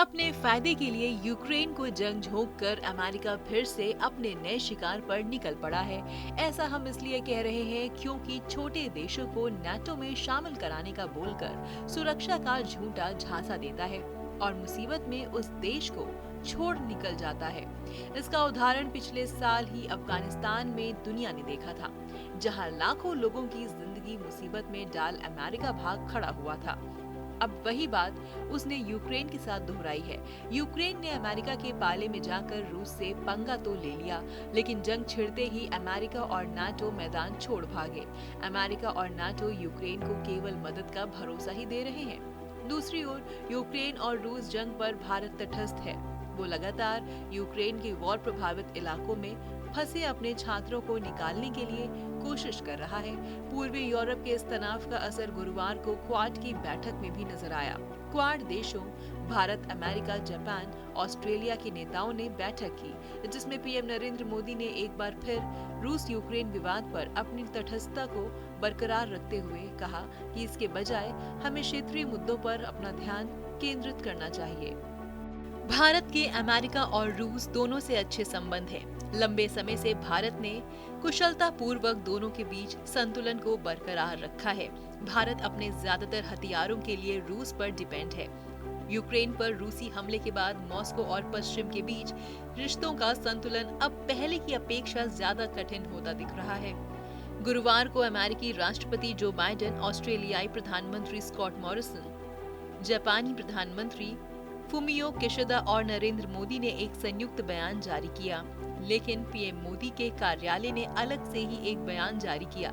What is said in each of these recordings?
अपने फायदे के लिए यूक्रेन को जंग झोंक कर अमेरिका फिर से अपने नए शिकार पर निकल पड़ा है। ऐसा हम इसलिए कह रहे हैं क्योंकि छोटे देशों को नाटो में शामिल कराने का बोलकर सुरक्षा का झूठा झांसा देता है और मुसीबत में उस देश को छोड़ निकल जाता है। इसका उदाहरण पिछले साल ही अफगानिस्तान में दुनिया ने देखा था, जहां लाखों लोगों की जिंदगी मुसीबत में डाल अमेरिका भाग खड़ा हुआ था। अब वही बात उसने यूक्रेन के साथ दोहराई है। यूक्रेन ने अमेरिका के पाले में जाकर रूस से पंगा तो ले लिया, लेकिन जंग छिड़ते ही अमेरिका और नाटो मैदान छोड़ भागे। अमेरिका और नाटो यूक्रेन को केवल मदद का भरोसा ही दे रहे हैं। दूसरी ओर यूक्रेन और रूस जंग पर भारत तटस्थ है। वो लगातार यूक्रेन के वॉर प्रभावित इलाकों में फंसे अपने छात्रों को निकालने के लिए कोशिश कर रहा है। पूर्वी यूरोप के इस तनाव का असर गुरुवार को क्वाड की बैठक में भी नजर आया। क्वाड देशों भारत, अमेरिका, जापान, ऑस्ट्रेलिया के नेताओं ने बैठक की, जिसमें पीएम नरेंद्र मोदी ने एक बार फिर रूस यूक्रेन विवाद पर अपनी तटस्थता को बरकरार रखते हुए कहा कि इसके बजाय हमें क्षेत्रीय मुद्दों पर अपना ध्यान केंद्रित करना चाहिए। भारत के अमेरिका और रूस दोनों से अच्छे संबंध हैं। लंबे समय से भारत ने कुशलता पूर्वक दोनों के बीच संतुलन को बरकरार रखा है। भारत अपने ज्यादातर हथियारों के लिए रूस पर डिपेंड है। यूक्रेन पर रूसी हमले के बाद मॉस्को और पश्चिम के बीच रिश्तों का संतुलन अब पहले की अपेक्षा ज्यादा कठिन होता दिख रहा है। गुरुवार को अमेरिकी राष्ट्रपति जो बाइडेन, ऑस्ट्रेलियाई प्रधानमंत्री स्कॉट मॉरिसन, जापानी प्रधानमंत्री फुमियो किशिदा और नरेंद्र मोदी ने एक संयुक्त बयान जारी किया, लेकिन पीएम मोदी के कार्यालय ने अलग से ही एक बयान जारी किया,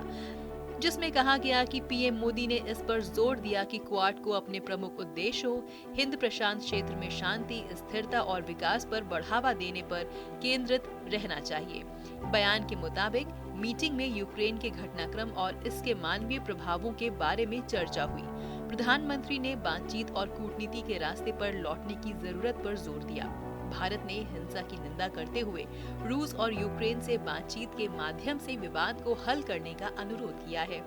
जिसमें कहा गया कि पीएम मोदी ने इस पर जोर दिया कि क्वाड को अपने प्रमुख उद्देश्यों हिंद प्रशांत क्षेत्र में शांति, स्थिरता और विकास पर बढ़ावा देने पर केंद्रित रहना चाहिए। बयान के मुताबिक मीटिंग में यूक्रेन के घटनाक्रम और इसके मानवीय प्रभावों के बारे में चर्चा हुई। प्रधानमंत्री ने बातचीत और कूटनीति के रास्ते पर लौटने की जरूरत पर जोर दिया। भारत ने हिंसा की निंदा करते हुए रूस और यूक्रेन से बातचीत के माध्यम से विवाद को हल करने का अनुरोध किया है।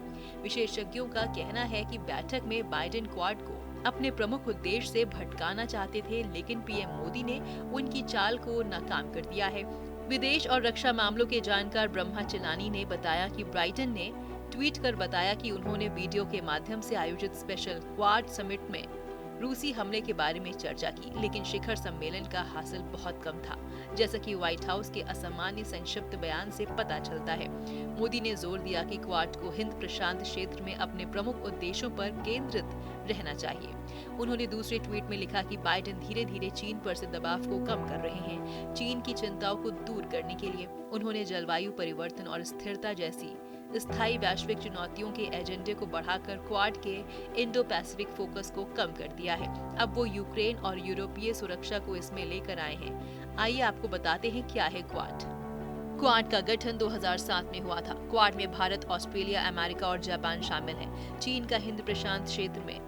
विशेषज्ञों का कहना है कि बैठक में बाइडेन क्वाड को अपने प्रमुख उद्देश्य से भटकाना चाहते थे, लेकिन पीएम मोदी ने उनकी चाल को नाकाम कर दिया है। विदेश और रक्षा मामलों के जानकार ब्रह्मा चिलानी ने बताया कि बाइडेन ने ट्वीट कर बताया कि उन्होंने वीडियो के माध्यम से आयोजित स्पेशल क्वाड समिट में रूसी हमले के बारे में चर्चा की, लेकिन शिखर सम्मेलन का हासिल बहुत कम था, जैसा कि व्हाइट हाउस के असामान्य संक्षिप्त बयान से पता चलता है। मोदी ने जोर दिया कि क्वाड को हिंद प्रशांत क्षेत्र में अपने प्रमुख उद्देश्यों पर केंद्रित रहना चाहिए। उन्होंने दूसरे ट्वीट में लिखा कि बाइडेन धीरे धीरे चीन पर से दबाव को कम कर रहे हैं। चीन की चिंताओं को दूर करने के लिए उन्होंने जलवायु परिवर्तन और स्थिरता जैसी स्थायी वैश्विक चुनौतियों के एजेंडे को बढ़ाकर क्वाड के इंडो पैसिफिक फोकस को कम कर दिया है। अब वो यूक्रेन और यूरोपीय सुरक्षा को इसमें लेकर आए हैं। आइए आपको बताते हैं क्या है क्वाड। क्वाड का गठन 2007 में हुआ था। क्वाड में भारत, ऑस्ट्रेलिया, अमेरिका और जापान शामिल हैं। चीन का हिंद प्रशांत क्षेत्र में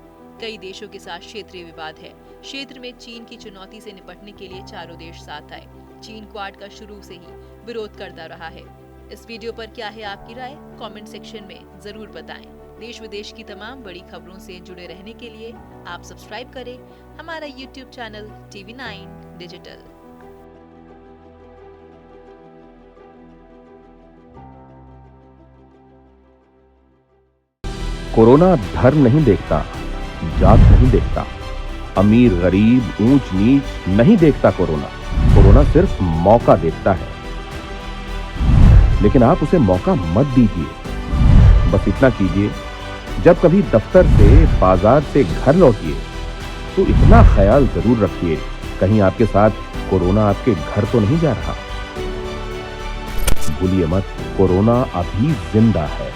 कई देशों के साथ क्षेत्रीय विवाद है। क्षेत्र में चीन की चुनौती से निपटने के लिए चारों देश साथ आए। चीन क्वाड का शुरू से ही विरोध करता रहा है। इस वीडियो पर क्या है आपकी राय? कमेंट सेक्शन में जरूर बताएं। देश विदेश की तमाम बड़ी खबरों से जुड़े रहने के लिए आप सब्सक्राइब करें हमारा YouTube channel TV9 digital. Corona धर्म नहीं देखता, जात नहीं देखता, अमीर गरीब, ऊंच नीच नहीं देखता। कोरोना सिर्फ मौका देखता है, लेकिन आप उसे मौका मत दीजिए। बस इतना कीजिए, जब कभी दफ्तर से, बाजार से घर लौटिए तो इतना ख्याल जरूर रखिए, कहीं आपके साथ कोरोना आपके घर तो नहीं जा रहा। भूलिए मत, कोरोना अभी जिंदा है।